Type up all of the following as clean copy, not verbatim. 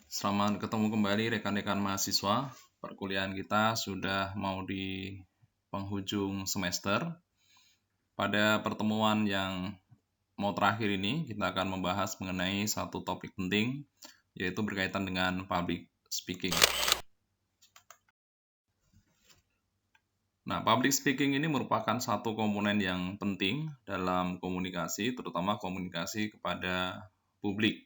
Selamat ketemu kembali rekan-rekan mahasiswa. Perkuliahan kita sudah mau di penghujung semester. Pada pertemuan yang mau terakhir ini, kita akan membahas mengenai satu topik penting, yaitu berkaitan dengan public speaking. Nah, public speaking ini merupakan satu komponen yang penting dalam komunikasi, terutama komunikasi kepada publik.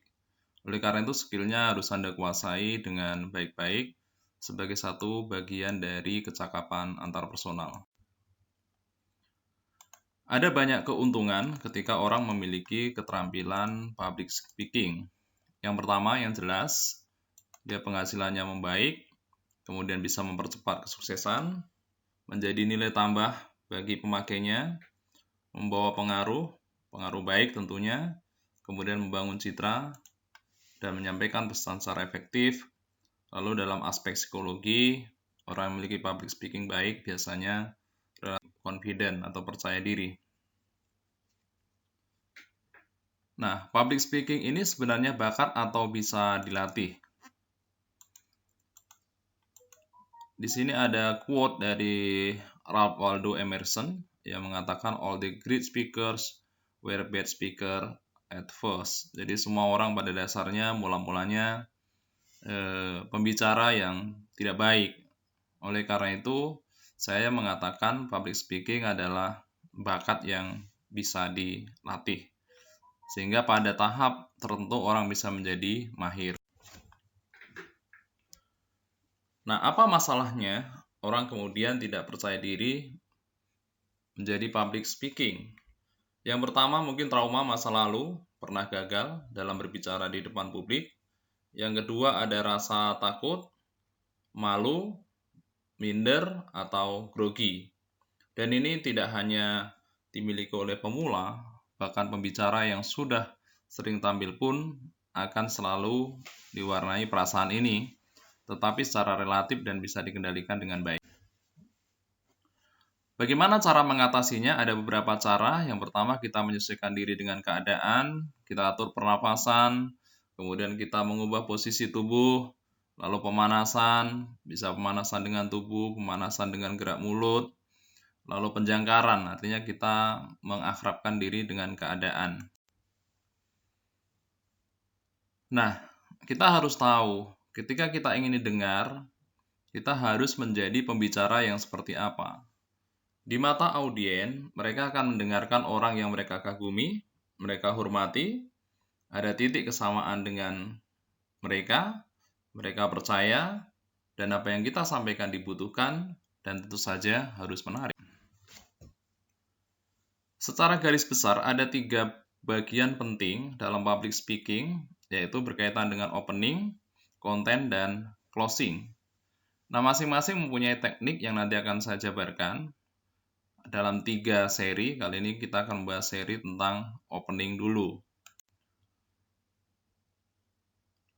Oleh karena itu, skillnya harus Anda kuasai dengan baik-baik sebagai satu bagian dari kecakapan antarpersonal. Ada banyak keuntungan ketika orang memiliki keterampilan public speaking. Yang pertama, yang jelas, dia penghasilannya membaik, kemudian bisa mempercepat kesuksesan, menjadi nilai tambah bagi pemakainya, membawa pengaruh baik tentunya, kemudian membangun citra, dan menyampaikan pesan secara efektif. Lalu dalam aspek psikologi, orang yang memiliki public speaking baik biasanya relatif confident atau percaya diri. Nah, public speaking ini sebenarnya bakat atau bisa dilatih. Di sini ada quote dari Ralph Waldo Emerson yang mengatakan all the great speakers were bad speaker at first. Jadi semua orang pada dasarnya mula-mulanya pembicara yang tidak baik. Oleh karena itu, saya mengatakan public speaking adalah bakat yang bisa dilatih. Sehingga pada tahap tertentu orang bisa menjadi mahir. Nah, apa masalahnya orang kemudian tidak percaya diri menjadi public speaking? Yang pertama mungkin trauma masa lalu, pernah gagal dalam berbicara di depan publik. Yang kedua ada rasa takut, malu, minder, atau grogi. Dan ini tidak hanya dimiliki oleh pemula, bahkan pembicara yang sudah sering tampil pun akan selalu diwarnai perasaan ini, tetapi secara relatif dan bisa dikendalikan dengan baik. Bagaimana cara mengatasinya? Ada beberapa cara. Yang pertama, kita menyesuaikan diri dengan keadaan, kita atur pernapasan, kemudian kita mengubah posisi tubuh, lalu pemanasan, bisa pemanasan dengan tubuh, pemanasan dengan gerak mulut, lalu penjangkaran, artinya kita mengakrabkan diri dengan keadaan. Nah, kita harus tahu, ketika kita ingin didengar, kita harus menjadi pembicara yang seperti apa. Di mata audien, mereka akan mendengarkan orang yang mereka kagumi, mereka hormati, ada titik kesamaan dengan mereka percaya, dan apa yang kita sampaikan dibutuhkan, dan tentu saja harus menarik. Secara garis besar, ada 3 bagian penting dalam public speaking, yaitu berkaitan dengan opening, konten, dan closing. Nah, masing-masing mempunyai teknik yang nanti akan saya jabarkan dalam 3 seri. Kali ini kita akan membahas seri tentang opening dulu.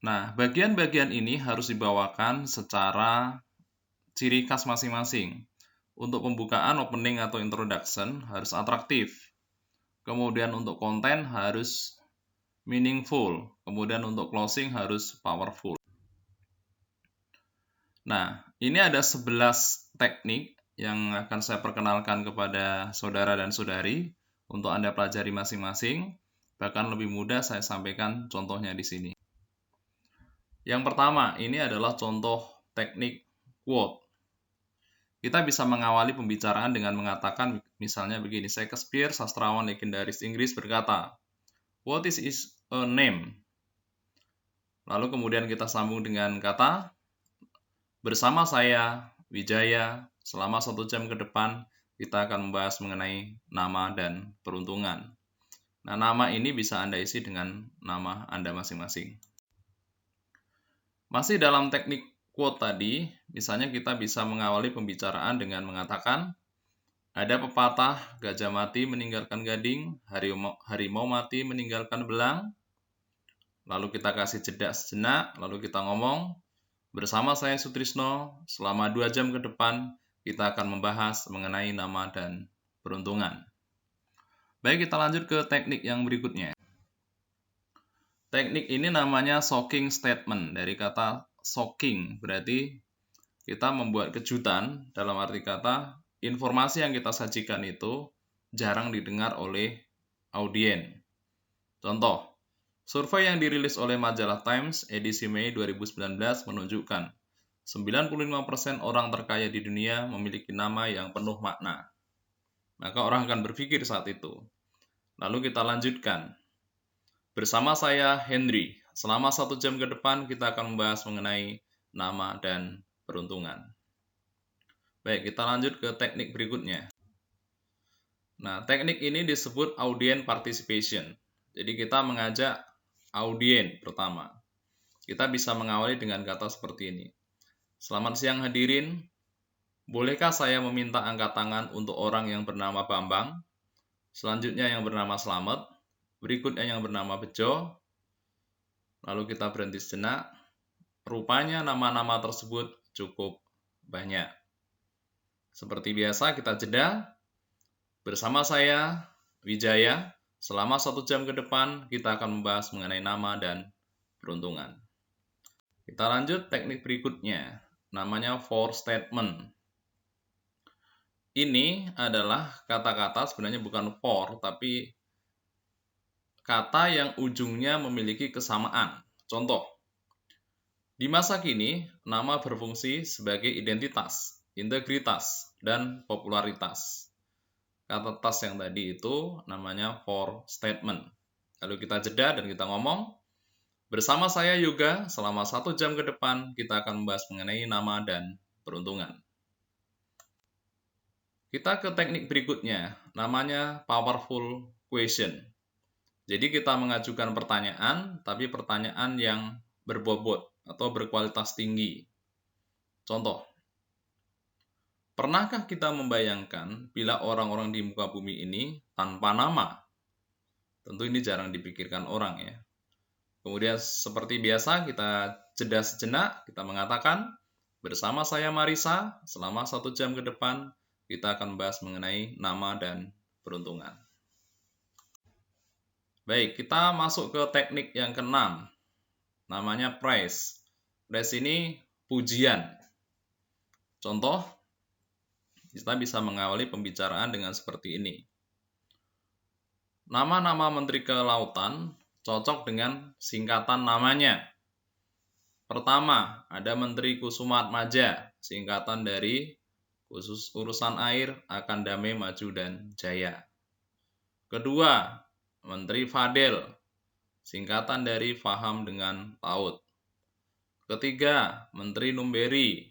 Nah, bagian-bagian ini harus dibawakan secara ciri khas masing-masing. Untuk pembukaan, opening atau introduction harus atraktif. Kemudian untuk konten harus meaningful. Kemudian untuk closing harus powerful. Nah, ini ada 11 teknik yang akan saya perkenalkan kepada saudara dan saudari untuk Anda pelajari masing-masing. Bahkan lebih mudah saya sampaikan contohnya di sini. Yang pertama, ini adalah contoh teknik quote. Kita bisa mengawali pembicaraan dengan mengatakan misalnya begini, Shakespeare, sastrawan legendaris Inggris berkata, "What is a name?" Lalu kemudian kita sambung dengan kata, "Bersama saya, Wijaya, selama 1 jam ke depan, kita akan membahas mengenai nama dan peruntungan." Nah, nama ini bisa Anda isi dengan nama Anda masing-masing. Masih dalam teknik quote tadi, misalnya kita bisa mengawali pembicaraan dengan mengatakan, ada pepatah, gajah mati meninggalkan gading, harimau mati meninggalkan belang. Lalu kita kasih jeda sejenak, lalu kita ngomong, bersama saya Sutrisno, selama 2 jam ke depan, kita akan membahas mengenai nama dan peruntungan. Baik, kita lanjut ke teknik yang berikutnya. Teknik ini namanya shocking statement, dari kata shocking, berarti kita membuat kejutan, dalam arti kata informasi yang kita sajikan itu jarang didengar oleh audien. Contoh, survei yang dirilis oleh majalah Times edisi Mei 2019 menunjukkan 95% orang terkaya di dunia memiliki nama yang penuh makna. Maka orang akan berpikir saat itu. Lalu kita lanjutkan. Bersama saya, Henry. Selama 1 jam ke depan, kita akan membahas mengenai nama dan peruntungan. Baik, kita lanjut ke teknik berikutnya. Nah, teknik ini disebut audience participation. Jadi kita mengajak audien pertama. Kita bisa mengawali dengan kata seperti ini. Selamat siang hadirin. Bolehkah saya meminta angkat tangan untuk orang yang bernama Bambang? Selanjutnya yang bernama Slamet. Berikutnya yang bernama Bejo. Lalu kita berhenti sejenak. Rupanya nama-nama tersebut cukup banyak. Seperti biasa kita jeda. Bersama saya, Wijaya. Selama 1 jam ke depan, kita akan membahas mengenai nama dan peruntungan. Kita lanjut teknik berikutnya, namanya for statement. Ini adalah kata-kata sebenarnya bukan for, tapi kata yang ujungnya memiliki kesamaan. Contoh, di masa kini, nama berfungsi sebagai identitas, integritas, dan popularitas. Kata tas yang tadi itu namanya for statement. Lalu kita jeda dan kita ngomong, bersama saya Yoga, selama 1 jam ke depan kita akan membahas mengenai nama dan peruntungan. Kita ke teknik berikutnya, namanya powerful question. Jadi kita mengajukan pertanyaan, tapi pertanyaan yang berbobot atau berkualitas tinggi. Contoh, pernahkah kita membayangkan bila orang-orang di muka bumi ini tanpa nama? Tentu ini jarang dipikirkan orang ya. Kemudian seperti biasa kita jeda sejenak, kita mengatakan, bersama saya Marisa, selama 1 jam ke depan kita akan bahas mengenai nama dan peruntungan. Baik, kita masuk ke teknik yang ke-6, namanya praise. Praise ini pujian. Contoh, kita bisa mengawali pembicaraan dengan seperti ini. Nama-nama Menteri Kelautan cocok dengan singkatan namanya. Pertama, ada Menteri Kusumaatmadja, singkatan dari Khusus Urusan Air akan Damai Maju dan Jaya. Kedua, Menteri Fadel, singkatan dari Faham dengan Laut. Ketiga, Menteri Numberi,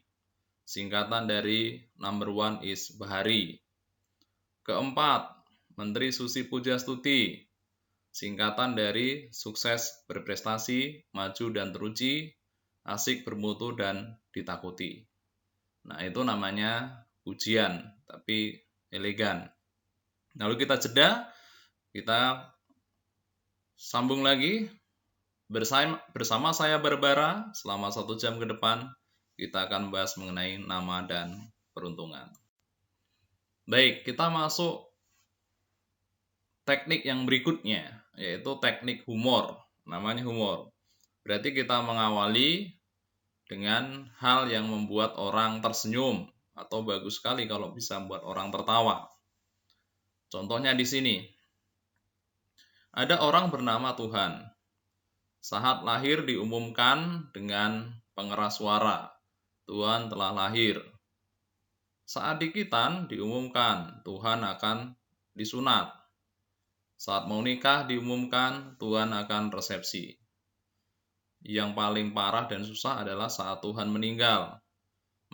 singkatan dari Number One is Bahari. Keempat, Menteri Susi Pujastuti, singkatan dari Sukses Berprestasi, Maju dan Teruji, Asik Bermutu dan Ditakuti. Nah, itu namanya pujian, tapi elegan. Lalu kita jeda, kita sambung lagi. Bersama saya Barbara, selama 1 jam ke depan, kita akan bahas mengenai nama dan peruntungan. Baik, kita masuk teknik yang berikutnya, yaitu teknik humor. Namanya humor. Berarti kita mengawali dengan hal yang membuat orang tersenyum, atau bagus sekali kalau bisa membuat orang tertawa. Contohnya di sini. Ada orang bernama Tuhan. Saat lahir diumumkan dengan pengeras suara. Tuhan telah lahir. Saat dikitan diumumkan Tuhan akan disunat. Saat mau nikah diumumkan Tuhan akan resepsi. Yang paling parah dan susah adalah saat Tuhan meninggal.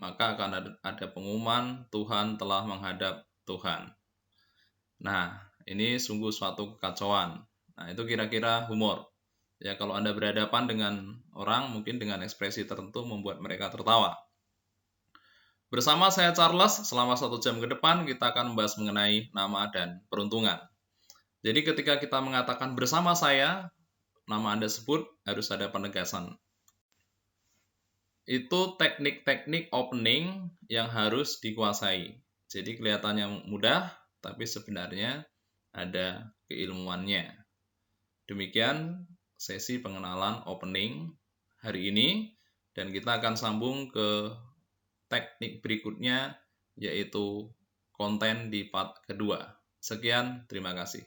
Maka akan ada pengumuman Tuhan telah menghadap Tuhan. Nah, ini sungguh suatu kekacauan. Nah, itu kira-kira humor. Ya, kalau Anda berhadapan dengan orang, mungkin dengan ekspresi tertentu membuat mereka tertawa. Bersama saya Charles, selama 1 jam ke depan kita akan membahas mengenai nama dan peruntungan. Jadi ketika kita mengatakan bersama saya, nama Anda sebut harus ada penegasan. Itu teknik-teknik opening yang harus dikuasai. Jadi kelihatannya mudah, tapi sebenarnya ada keilmuannya. Demikian sesi pengenalan opening hari ini, dan kita akan sambung ke teknik berikutnya, yaitu konten di part kedua. Sekian, terima kasih.